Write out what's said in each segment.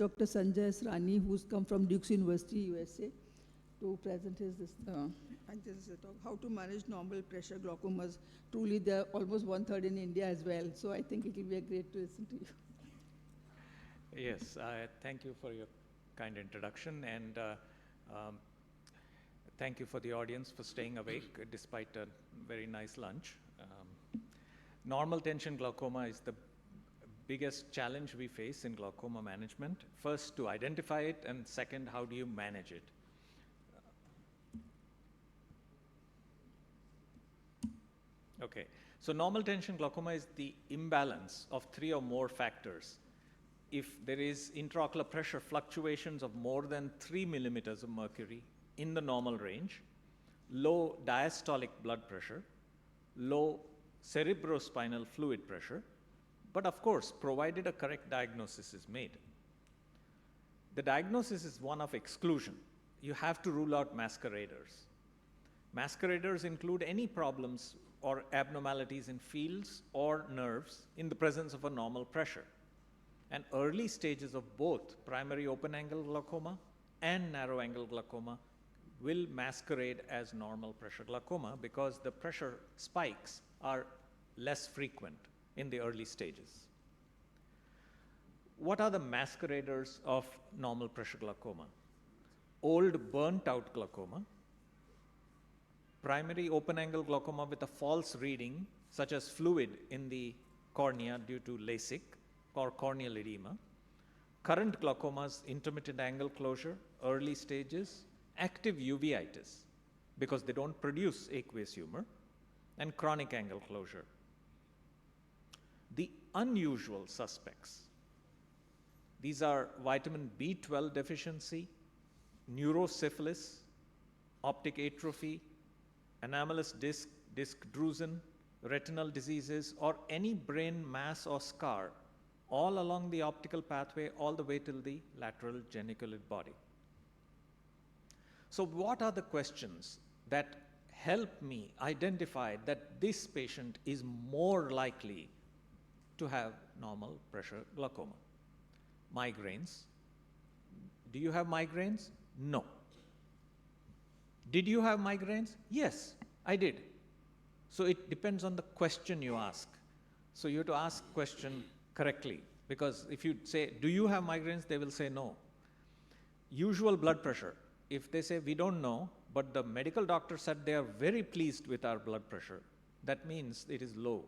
Dr. Sanjay Asrani, who's come from Duke's University, USA, to present his talk, how to manage normal pressure glaucomas. Truly, there are almost 1/3 in India as well, so I think it will be great to listen to you. Yes, thank you for your kind introduction, and thank you for the audience for staying awake despite a very nice lunch. Normal tension glaucoma is the biggest challenge we face in glaucoma management. First, to identify it, and second, how do you manage it? Okay, so normal tension glaucoma is the imbalance of 3 or more factors. If there is intraocular pressure fluctuations of more than 3 millimeters of mercury in the normal range, low diastolic blood pressure, low cerebrospinal fluid pressure, but of course, provided a correct diagnosis is made. The diagnosis is one of exclusion. You have to rule out masqueraders. Masqueraders include any problems or abnormalities in fields or nerves in the presence of a normal pressure. And early stages of both primary open-angle glaucoma and narrow-angle glaucoma will masquerade as normal pressure glaucoma because the pressure spikes are less frequent in the early stages. What are the masqueraders of normal pressure glaucoma? Old burnt-out glaucoma, primary open-angle glaucoma with a false reading, such as fluid in the cornea due to LASIK, or corneal edema, current glaucomas, intermittent angle closure, early stages, active uveitis, because they don't produce aqueous humor, and chronic angle closure. The unusual suspects, these are vitamin B12 deficiency, neurosyphilis, optic atrophy, anomalous disc drusen, retinal diseases, or any brain mass or scar all along the optical pathway, all the way till the lateral geniculate body. So what are the questions that help me identify that this patient is more likely to have normal pressure glaucoma? Migraines. Do you have migraines? No. Did you have migraines? Yes, I did. So it depends on the question you ask. So you have to ask question correctly, because if you say, do you have migraines, they will say no. Usual blood pressure, if they say we don't know, but the medical doctor said they are very pleased with our blood pressure, that means it is low.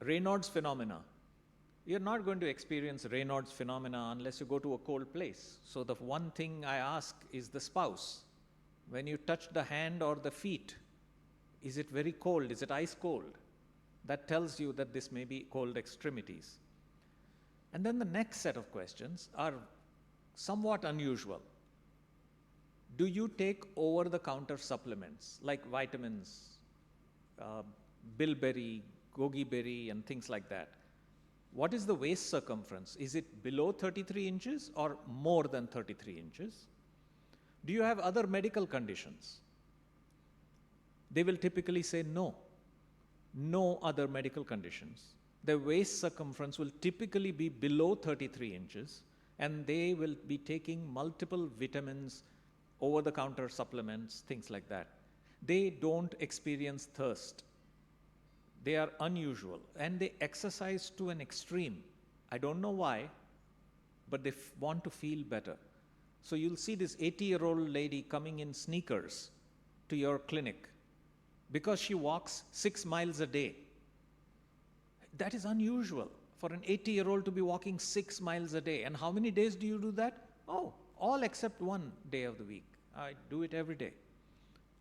Raynaud's phenomena. You're not going to experience Raynaud's phenomena unless you go to a cold place. So the one thing I ask is the spouse. When you touch the hand or the feet, is it very cold? Is it ice cold? That tells you that this may be cold extremities. And then the next set of questions are somewhat unusual. Do you take over-the-counter supplements like vitamins, bilberry, goji berry, and things like that? What is the waist circumference? Is it below 33 inches or more than 33 inches? Do you have other medical conditions? They will typically say no. No other medical conditions. The waist circumference will typically be below 33 inches, and they will be taking multiple vitamins, over-the-counter supplements, things like that. They don't experience thirst. They are unusual, and they exercise to an extreme. I don't know why, but they want to feel better. So you'll see this 80-year-old lady coming in sneakers to your clinic because she walks 6 miles a day. That is unusual for an 80-year-old to be walking 6 miles a day. And how many days do you do that? Oh, all except one day of the week. I do it every day.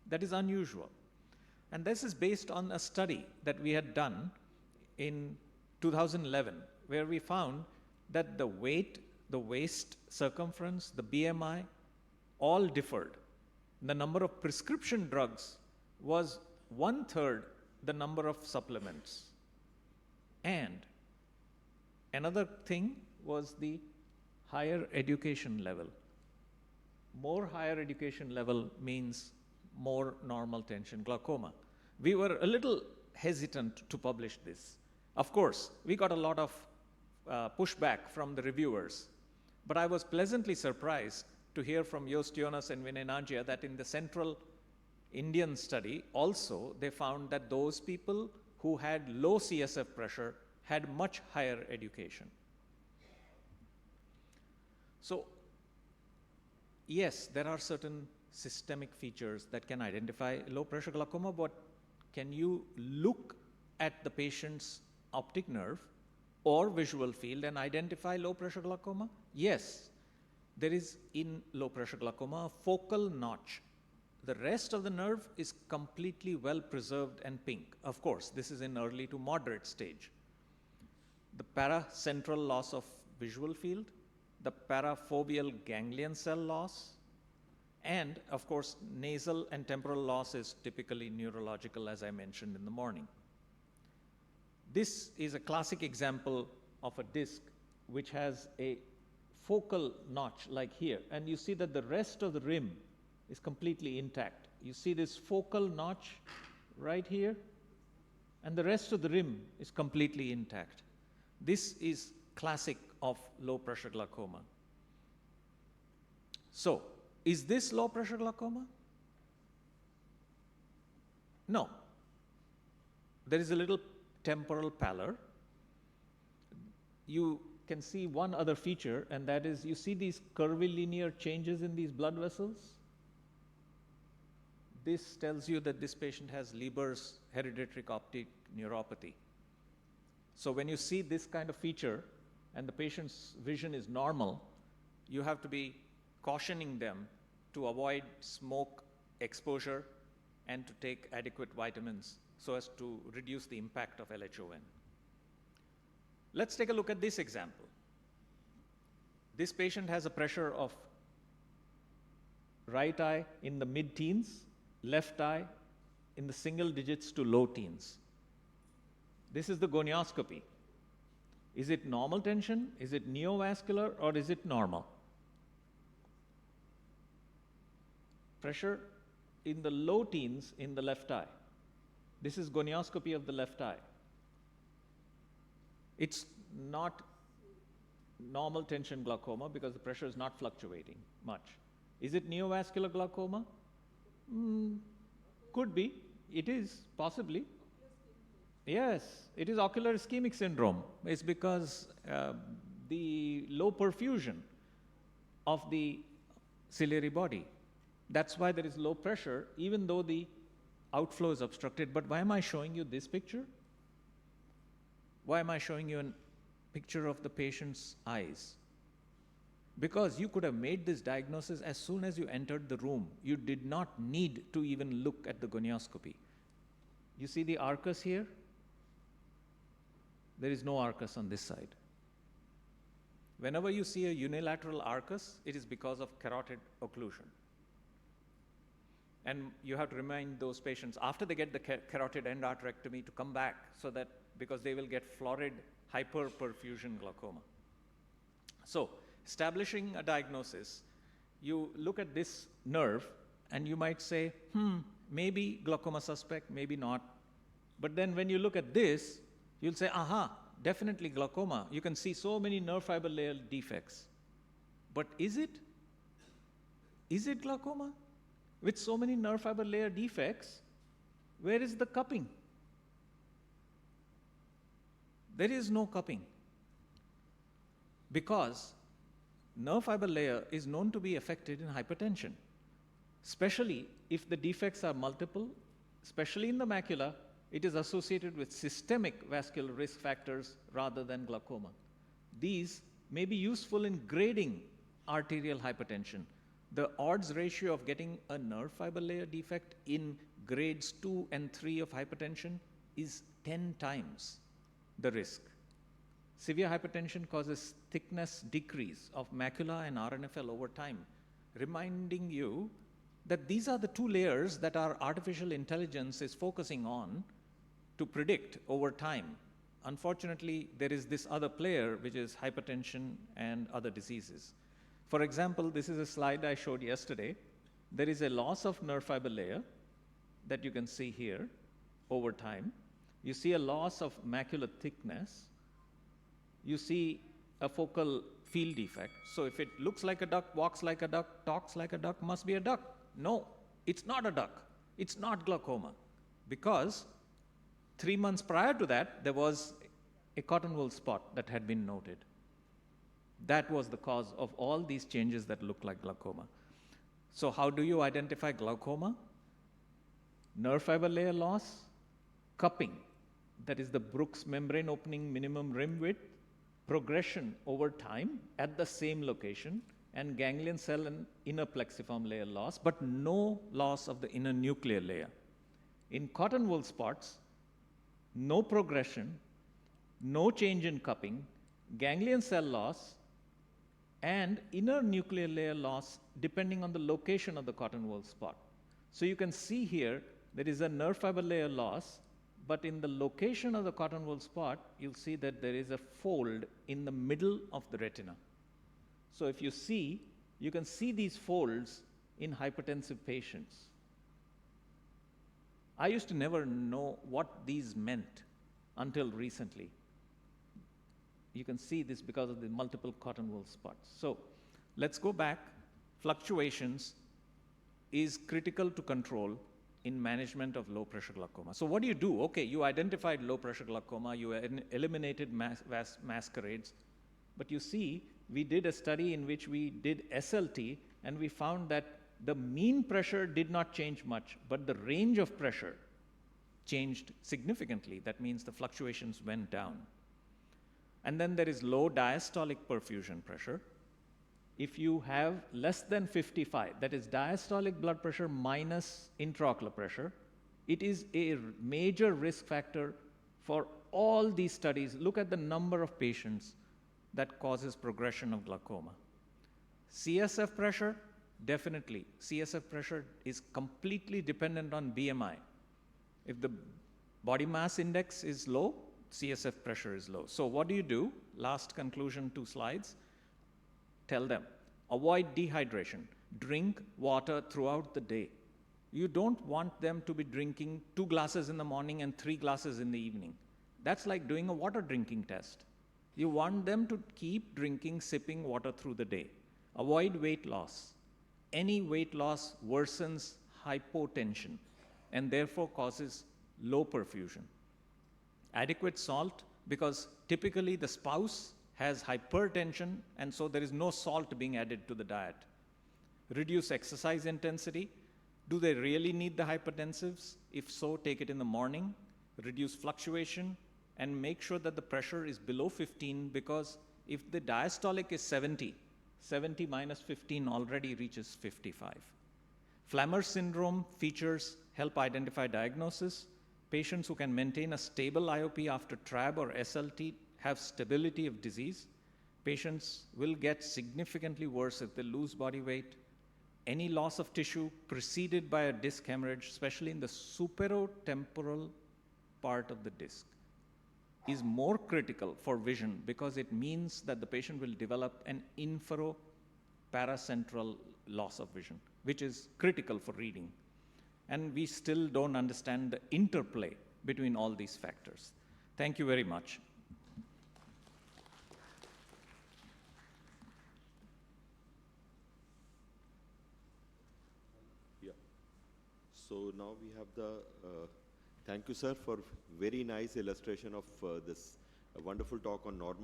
That is unusual. And this is based on a study that we had done in 2011, where we found that the weight, the waist circumference, the BMI, all differed. The number of prescription drugs was 1/3 the number of supplements. And another thing was the higher education level. More higher education level means more normal tension glaucoma. We were a little hesitant to publish this. Of course, we got a lot of pushback from the reviewers. But I was pleasantly surprised to hear from Joost Jonas and Vinay Nangia that in the central Indian study also they found that those people who had low CSF pressure had much higher education. So yes, there are certain systemic features that can identify low pressure glaucoma, but can you look at the patient's optic nerve or visual field and identify low pressure glaucoma? Yes, there is in low pressure glaucoma a focal notch. The rest of the nerve is completely well preserved and pink. Of course, this is in early to moderate stage. The paracentral loss of visual field, the parafoveal ganglion cell loss, and of course, nasal and temporal loss is typically neurological, as I mentioned in the morning. This is a classic example of a disc which has a focal notch like here, and you see that the rest of the rim is completely intact. You see this focal notch right here, and the rest of the rim is completely intact. This is classic of low pressure glaucoma. So, is this low pressure glaucoma? No. There is a little temporal pallor. You can see one other feature, and that is you see these curvilinear changes in these blood vessels. This tells you that this patient has Leber's hereditary optic neuropathy. So when you see this kind of feature and the patient's vision is normal, you have to be cautioning them to avoid smoke exposure and to take adequate vitamins so as to reduce the impact of LHON. Let's take a look at this example. This patient has a pressure of right eye in the mid-teens, left eye in the single digits to low teens. This is the gonioscopy. Is it normal tension? Is it neovascular, or is it normal? Pressure in the low teens in the left eye. This is gonioscopy of the left eye. It's not normal tension glaucoma because the pressure is not fluctuating much. Is it neovascular glaucoma? Could be. It is, possibly. Yes, it is ocular ischemic syndrome. It's because the low perfusion of the ciliary body. That's why there is low pressure, even though the outflow is obstructed. But why am I showing you this picture? Why am I showing you a picture of the patient's eyes? Because you could have made this diagnosis as soon as you entered the room. You did not need to even look at the gonioscopy. You see the arcus here? There is no arcus on this side. Whenever you see a unilateral arcus, it is because of carotid occlusion. And you have to remind those patients after they get the carotid endarterectomy to come back, so that because they will get florid hyperperfusion glaucoma. So, establishing a diagnosis, you look at this nerve and you might say, maybe glaucoma suspect, maybe not. But then when you look at this, you'll say, aha, definitely glaucoma. You can see so many nerve fiber layer defects. But is it? Is it glaucoma? With so many nerve fiber layer defects, where is the cupping? There is no cupping. Because nerve fiber layer is known to be affected in hypertension, especially if the defects are multiple, especially in the macula. It is associated with systemic vascular risk factors rather than glaucoma. These may be useful in grading arterial hypertension. The odds ratio of getting a nerve fiber layer defect in grades 2 and 3 of hypertension is 10 times the risk. Severe hypertension causes thickness decrease of macula and RNFL over time, reminding you that these are the two layers that our artificial intelligence is focusing on to predict over time. Unfortunately, there is this other player, which is hypertension and other diseases. For example, this is a slide I showed yesterday. There is a loss of nerve fiber layer that you can see here over time. You see a loss of macular thickness. You see a focal field defect. So if it looks like a duck, walks like a duck, talks like a duck, must be a duck. No, it's not a duck. It's not glaucoma. Because 3 months prior to that, there was a cotton wool spot that had been noted. That was the cause of all these changes that look like glaucoma. So how do you identify glaucoma? Nerve fiber layer loss, cupping, that is the Brooks membrane opening minimum rim width, progression over time at the same location, and ganglion cell and inner plexiform layer loss, but no loss of the inner nuclear layer. In cotton wool spots, no progression, no change in cupping, ganglion cell loss, and inner nuclear layer loss depending on the location of the cotton wool spot. So you can see here there is a nerve fiber layer loss, but in the location of the cotton wool spot, you'll see that there is a fold in the middle of the retina. So if you see, you can see these folds in hypertensive patients. I used to never know what these meant until recently. You can see this because of the multiple cotton wool spots. So let's go back. Fluctuations is critical to control in management of low pressure glaucoma. So what do you do? Okay, you identified low pressure glaucoma, you eliminated masquerades, but you see, we did a study in which we did SLT, and we found that the mean pressure did not change much, but the range of pressure changed significantly. That means the fluctuations went down. And then there is low diastolic perfusion pressure. If you have less than 55, that is diastolic blood pressure minus intraocular pressure, it is a major risk factor for all these studies. Look at the number of patients that causes progression of glaucoma. CSF pressure, definitely. CSF pressure is completely dependent on BMI. If the body mass index is low, CSF pressure is low. So what do you do? Last conclusion, 2 slides. Tell them, avoid dehydration. Drink water throughout the day. You don't want them to be drinking 2 glasses in the morning and 3 glasses in the evening. That's like doing a water drinking test. You want them to keep drinking, sipping water through the day. Avoid weight loss. Any weight loss worsens hypotension and therefore causes low perfusion. Adequate salt, because typically the spouse has hypertension and so there is no salt being added to the diet. Reduce exercise intensity. Do they really need the hypertensives? If so, take it in the morning. Reduce fluctuation and make sure that the pressure is below 15, because if the diastolic is 70, 70 minus 15 already reaches 55. Flammer syndrome features help identify diagnosis. Patients who can maintain a stable IOP after TRAB or SLT have stability of disease. Patients will get significantly worse if they lose body weight. Any loss of tissue preceded by a disc hemorrhage, especially in the superotemporal part of the disc, is more critical for vision because it means that the patient will develop an inferoparacentral loss of vision, which is critical for reading. And we still don't understand the interplay between all these factors. Thank you very much. Yeah. So now we have the, thank you sir for very nice illustration of this wonderful talk on normal